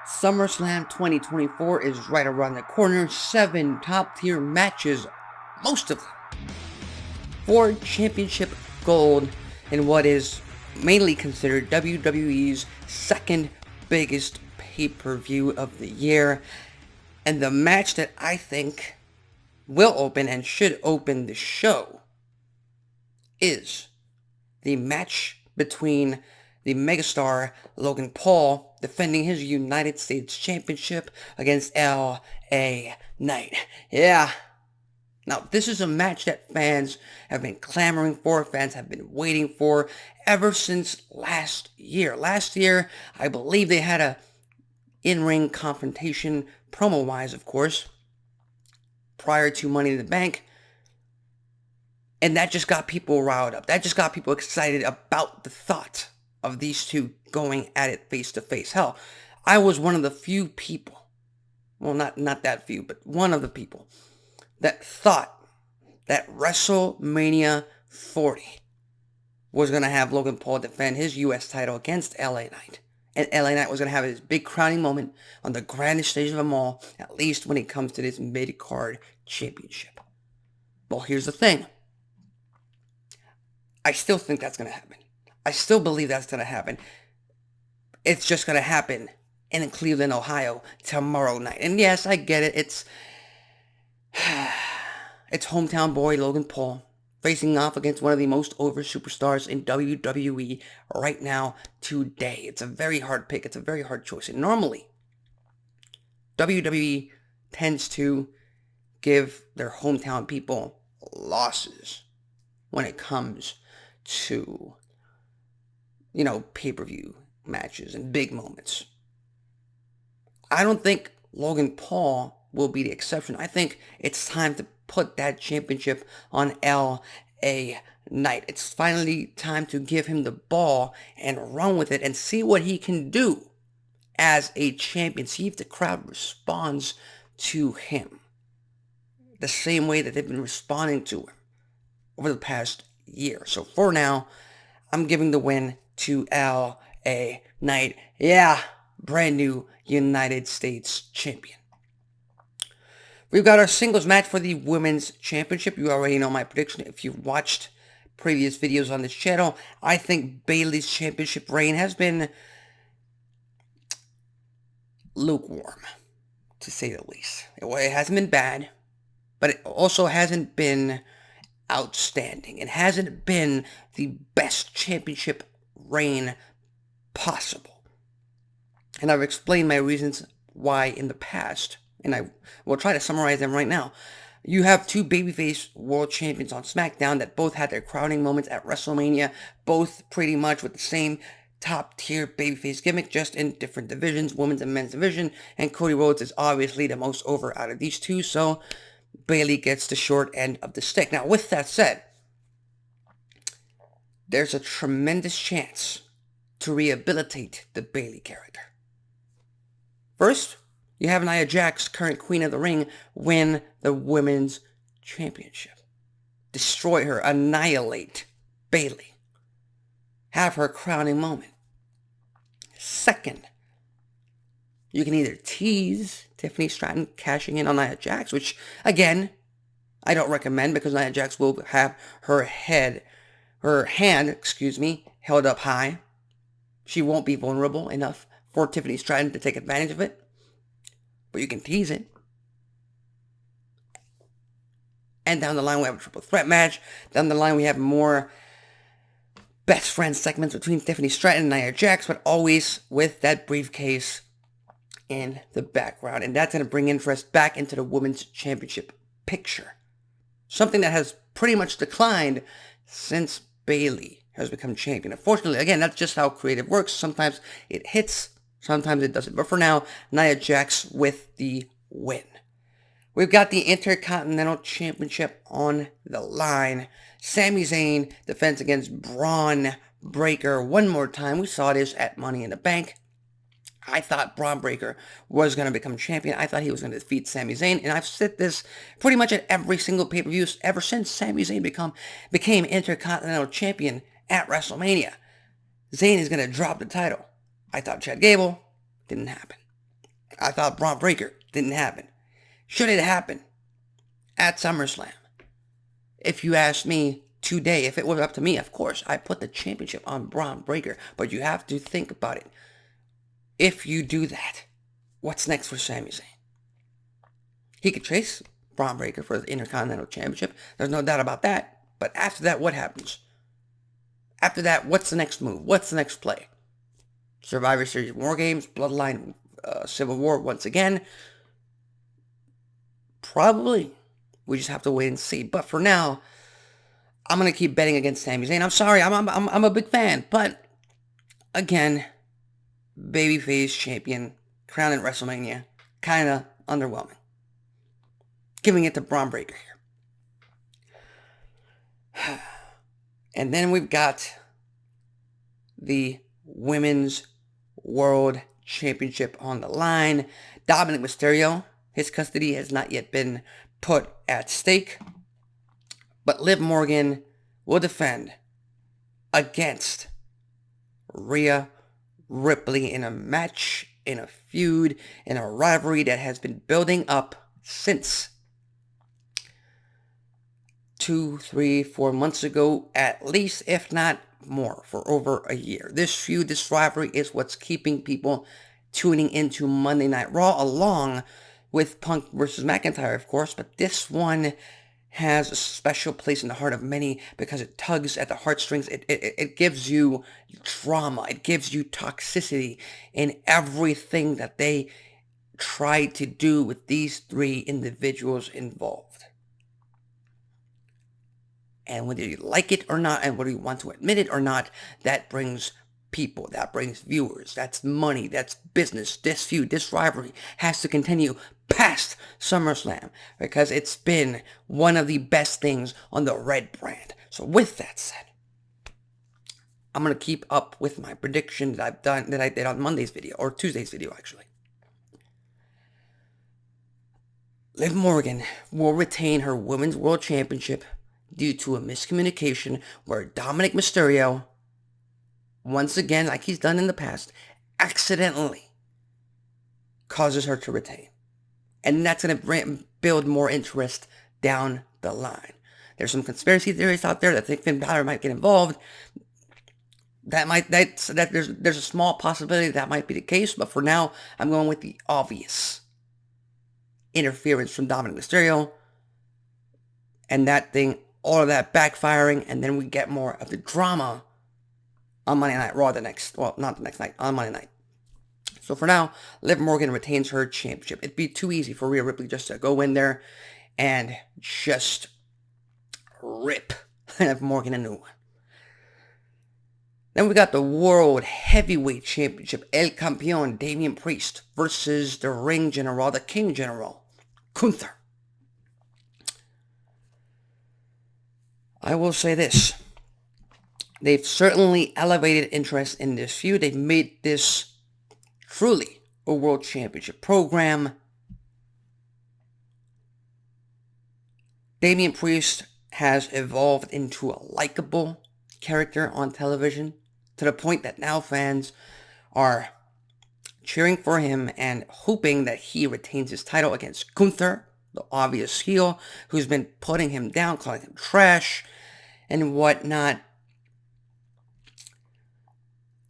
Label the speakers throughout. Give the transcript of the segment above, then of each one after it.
Speaker 1: SummerSlam 2024 is right around the corner. 7 top-tier matches, most of them for championship gold in what is mainly considered WWE's second biggest pay-per-view of the year. And the match that I think will open and should open the show is the match between the megastar Logan Paul defending his United States Championship against L.A. Knight. Yeah. Now, this is a match that fans have been clamoring for, fans have been waiting for ever since last year. Last year, I believe they had a in-ring confrontation, promo-wise, of course, prior to Money in the Bank. And that just got people riled up. That just got people excited about the thought of these two going at it face to face. Hell, I was one of the few people, well, not that few, but one of the people that thought that WrestleMania 40 was going to have Logan Paul defend his U.S. title against LA Knight. And LA Knight was going to have his big crowning moment on the grandest stage of them all, at least when it comes to this mid-card championship. Well, here's the thing. I still think that's going to happen. I still believe that's going to happen. It's just going to happen in Cleveland, Ohio tomorrow night. And yes, I get it. It's hometown boy Logan Paul facing off against one of the most over superstars in WWE right now today. It's a very hard pick. It's a very hard choice. And normally, WWE tends to give their hometown people losses when it comes to, pay-per-view matches and big moments. I don't think Logan Paul will be the exception. I think it's time to put that championship on L.A. Knight. It's finally time to give him the ball and run with it and see what he can do as a champion. See if the crowd responds to him the same way that they've been responding to him over the past year. So for now, I'm giving the win to L.A. Knight. Yeah, brand new United States champion. We've got our singles match for the Women's Championship. You already know my prediction if you've watched previous videos on this channel. I think Bayley's championship reign has been lukewarm, to say the least. It hasn't been bad, but it also hasn't been outstanding. It hasn't been the best championship reign possible. And I've explained my reasons why in the past, and I will try to summarize them right now. You have two babyface world champions on SmackDown that both had their crowning moments at WrestleMania, both pretty much with the same top-tier babyface gimmick, just in different divisions, women's and men's division, and Cody Rhodes is obviously the most over out of these two, so Bayley gets the short end of the stick. Now, with that said, there's a tremendous chance to rehabilitate the Bayley character. First, you have Nia Jax, current Queen of the Ring, win the Women's Championship. Destroy her, annihilate Bayley. Have her crowning moment. Second, you can either tease Tiffany Stratton cashing in on Nia Jax, which, again, I don't recommend because Nia Jax will have her hand, held up high. She won't be vulnerable enough for Tiffany Stratton to take advantage of it. But you can tease it. And down the line, we have a triple threat match. Down the line, we have more best friend segments between Tiffany Stratton and Nia Jax, but always with that briefcase in the background. And that's going to bring interest back into the Women's Championship picture. Something that has pretty much declined since Bayley has become champion. Unfortunately, again, that's just how creative works. Sometimes it hits, sometimes it doesn't. But for now, Nia Jax with the win. We've got the Intercontinental Championship on the line. Sami Zayn defends against Braun Breaker one more time. We saw this at Money in the Bank. I thought Braun Breaker was going to become champion. I thought he was going to defeat Sami Zayn. And I've said this pretty much at every single pay-per-view ever since Sami Zayn became Intercontinental Champion at WrestleMania. Zayn is going to drop the title. I thought Chad Gable. Didn't happen. I thought Braun Breaker. Didn't happen. Should it happen at SummerSlam? If you ask me today, if it was up to me, of course, I put the championship on Braun Breaker. But you have to think about it. If you do that, what's next for Sami Zayn? He could chase Braun Breaker for the Intercontinental Championship. There's no doubt about that. But after that, what happens? After that, what's the next move? What's the next play? Survivor Series War Games, Bloodline, Civil War once again? Probably. We just have to wait and see. But for now, I'm going to keep betting against Sami Zayn. I'm sorry, I'm a big fan. But, again, babyface champion, crowned at WrestleMania, kind of underwhelming. Giving it to Braun Breaker here. And then we've got the Women's World Championship on the line. Dominic Mysterio, his custody has not yet been put at stake. But Liv Morgan will defend against Rhea Ripley in a match, in a feud, in a rivalry that has been building up since 2, 3, 4 months ago, at least, if not more, for over a year. This feud, this rivalry is what's keeping people tuning into Monday Night Raw, along with Punk versus McIntyre, of course, but this one has a special place in the heart of many because it tugs at the heartstrings. It gives you drama. It gives you toxicity in everything that they try to do with these three individuals involved. And whether you like it or not, and whether you want to admit it or not, that brings people, that brings viewers, that's money, that's business. This feud, this rivalry has to continue past SummerSlam because it's been one of the best things on the Red brand. So with that said, I'm going to keep up with my prediction that I did on Monday's video, or Tuesday's video actually. Liv Morgan will retain her Women's World Championship due to a miscommunication where Dominic Mysterio, once again, like he's done in the past, accidentally causes her to retain. And that's going to build more interest down the line. There's some conspiracy theories out there that think Finn Balor might get involved. There's a small possibility that might be the case, but for now, I'm going with the obvious interference from Dominic Mysterio, and that thing, all of that backfiring, and then we get more of the drama on Monday Night Raw not the next night, on Monday night. So for now, Liv Morgan retains her championship. It'd be too easy for Rhea Ripley just to go in there and just rip Liv Morgan a new one. Then we got the World Heavyweight Championship, El Campeón Damian Priest versus the Ring General, the King General, Gunther. I will say this. They've certainly elevated interest in this feud. They've made this truly a World Championship program. Damian Priest has evolved into a likable character on television to the point that now fans are cheering for him and hoping that he retains his title against Gunther, the obvious heel, who's been putting him down, calling him trash, and whatnot.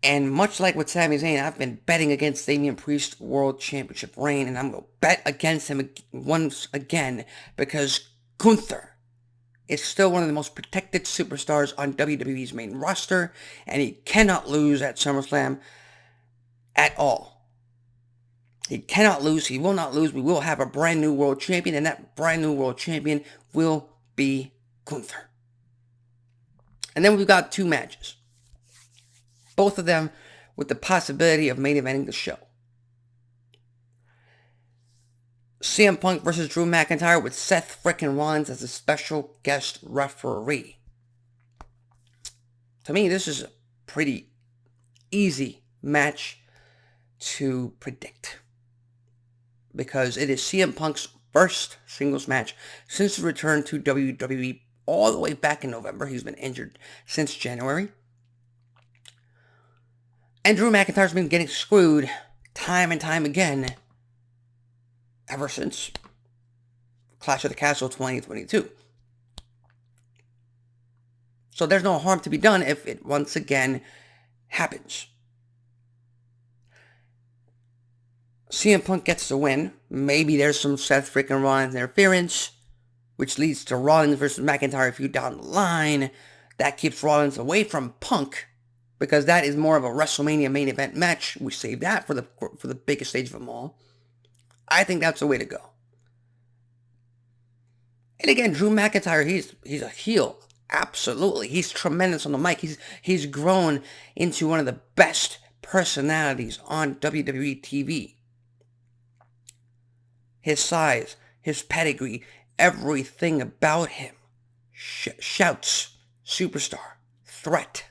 Speaker 1: And much like with Sami Zayn, I've been betting against Damian Priest's World Championship reign, and I'm going to bet against him once again, because Gunther is still one of the most protected superstars on WWE's main roster, and he cannot lose at SummerSlam at all. He cannot lose. He will not lose. We will have a brand new world champion, and that brand new world champion will be Gunther. And then we've got 2 matches. Both of them with the possibility of main eventing the show. CM Punk versus Drew McIntyre with Seth frickin' Rollins as a special guest referee. To me, this is a pretty easy match to predict, because it is CM Punk's first singles match since his return to WWE all the way back in November. He's been injured since January. And Drew McIntyre's been getting screwed time and time again ever since Clash of the Castle 2022. So there's no harm to be done if it once again happens. CM Punk gets the win. Maybe there's some Seth freaking Rollins interference, which leads to Rollins versus McIntyre feud down the line. That keeps Rollins away from Punk, because that is more of a WrestleMania main event match. We save that for the biggest stage of them all. I think that's the way to go. And again, Drew McIntyre, he's a heel. Absolutely. He's tremendous on the mic. He's grown into one of the best personalities on WWE TV. His size, his pedigree, everything about him shouts superstar, threat.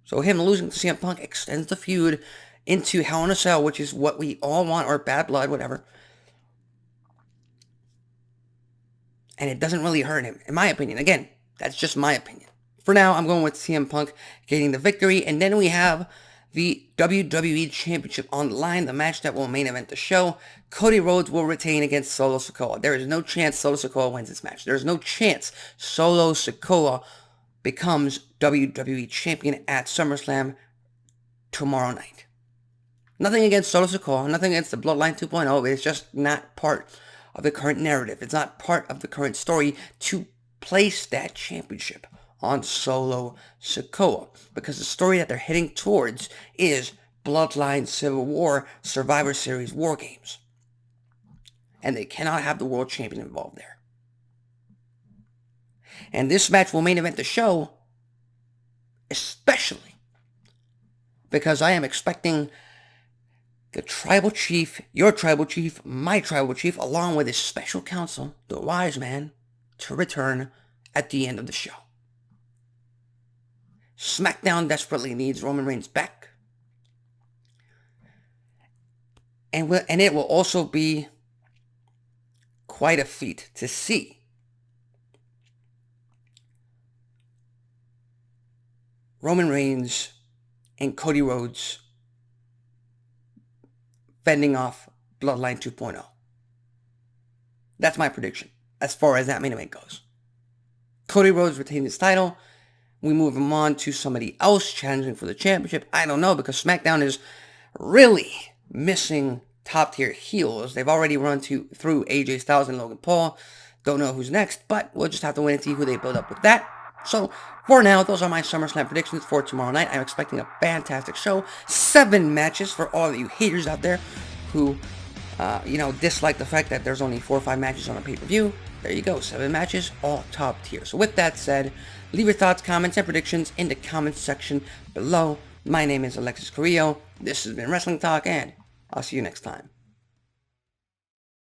Speaker 1: So him losing to CM Punk extends the feud into Hell in a Cell, which is what we all want, or Bad Blood, whatever. And it doesn't really hurt him, in my opinion. Again, that's just my opinion. For now, I'm going with CM Punk getting the victory. And then we have the WWE Championship on the line, the match that will main event the show. Cody Rhodes will retain against Solo Sikoa. There is no chance Solo Sikoa wins this match. There is no chance Solo Sikoa becomes WWE Champion at SummerSlam tomorrow night. Nothing against Solo Sikoa, nothing against the Bloodline 2.0. It's just not part of the current narrative. It's not part of the current story to place that championship on Solo Sikoa, because the story that they're heading towards is Bloodline Civil War Survivor Series War Games. And they cannot have the world champion involved there. And this match will main event the show, especially because I am expecting the tribal chief, your tribal chief, my tribal chief, along with his special counsel, the wise man, to return at the end of the show. SmackDown desperately needs Roman Reigns back. And it will also be quite a feat to see Roman Reigns and Cody Rhodes fending off Bloodline 2.0. That's my prediction as far as that main event goes. Cody Rhodes retains his title. We move him on to somebody else challenging for the championship. I don't know, because SmackDown is really missing top-tier heels. They've already run through AJ Styles and Logan Paul. Don't know who's next, but we'll just have to wait and see who they build up with that. So, for now, those are my SummerSlam predictions for tomorrow night. I'm expecting a fantastic show. 7 matches for all of you haters out there who, dislike the fact that there's only 4 or 5 matches on a pay-per-view. There you go, 7 matches, all top tier. So with that said, leave your thoughts, comments, and predictions in the comments section below. My name is Alexis Carrillo. This has been Wrestling Talk, and I'll see you next time.